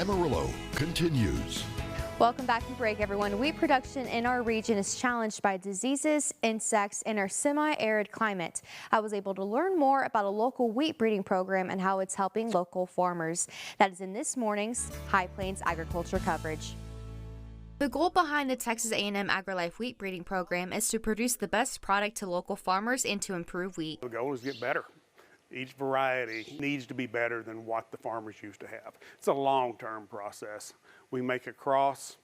Amarillo continues. Welcome back from break, everyone. Wheat production in our region is challenged by diseases, insects, and our semi-arid climate. I was able to learn more about a local wheat breeding program and how it's helping local farmers. That is in this morning's High Plains agriculture coverage. The goal behind the Texas A&M AgriLife wheat breeding program is to produce the best product to local farmers and to improve wheat. The goal is to get better. Each variety needs to be better than what the farmers used to have. It's a long-term process. We make a cross,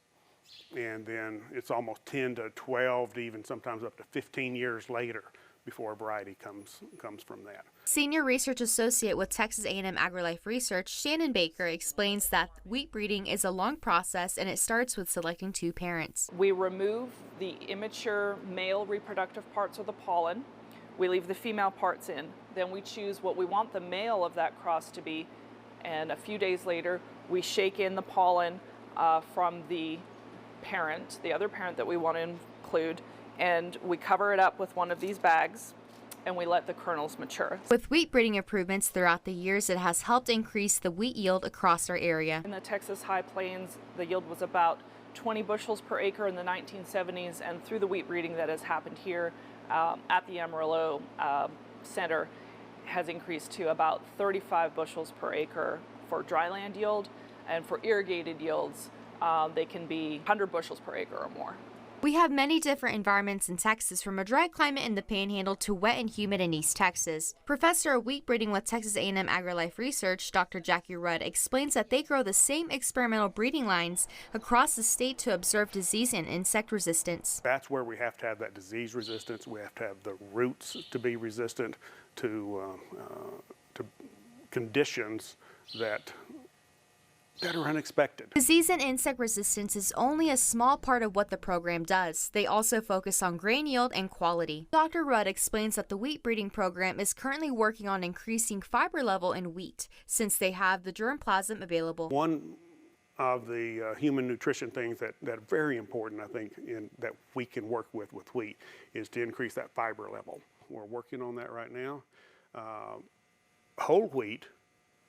and then it's almost 10 to 12 to even sometimes up to 15 years later before a variety comes from that. Senior Research Associate with Texas A&M AgriLife Research, Shannon Baker, explains that wheat breeding is a long process and it starts with selecting two parents. We remove the immature male reproductive parts of the pollen. We leave the female parts in. Then we choose what we want the male of that cross to be, and a few days later we shake in the pollen from the parent, the other parent that we want to include, and we cover it up with one of these bags and we let the kernels mature. With wheat breeding improvements throughout the years, it has helped increase the wheat yield across our area. In the Texas High Plains, the yield was about 20 bushels per acre in the 1970s, and through the wheat breeding that has happened here at the Amarillo Center has increased to about 35 bushels per acre for dryland yield, and for irrigated yields they can be 100 bushels per acre or more. We have many different environments in Texas, from a dry climate in the Panhandle to wet and humid in East Texas. Professor of wheat breeding with Texas A&M AgriLife Research, Dr. Jackie Rudd, explains that they grow the same experimental breeding lines across the state to observe disease and insect resistance. That's where we have to have that disease resistance. We have to have the roots to be resistant to conditions that are unexpected. Disease and insect resistance is only a small part of what the program does. They also focus on grain yield and quality. Dr. Rudd explains that the wheat breeding program is currently working on increasing fiber level in wheat, since they have the germplasm available. One of the human nutrition things that are very important, I think, that we can work with wheat is to increase that fiber level. We're working on that right now. Whole wheat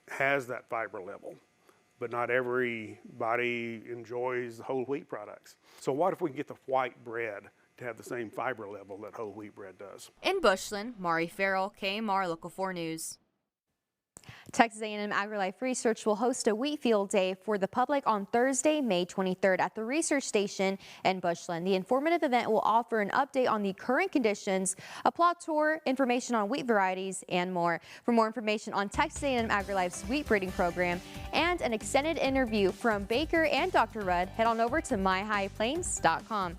has that fiber level, but not everybody enjoys whole wheat products. So what if we can get the white bread to have the same fiber level that whole wheat bread does? In Bushland, Mari Farrell, KMR Local 4 News. Texas A&M AgriLife Research will host a wheat field day for the public on Thursday, May 23rd at the research station in Bushland. The informative event will offer an update on the current conditions, a plot tour, information on wheat varieties, and more. For more information on Texas A&M AgriLife's wheat breeding program and an extended interview from Baker and Dr. Rudd, head on over to myhighplains.com.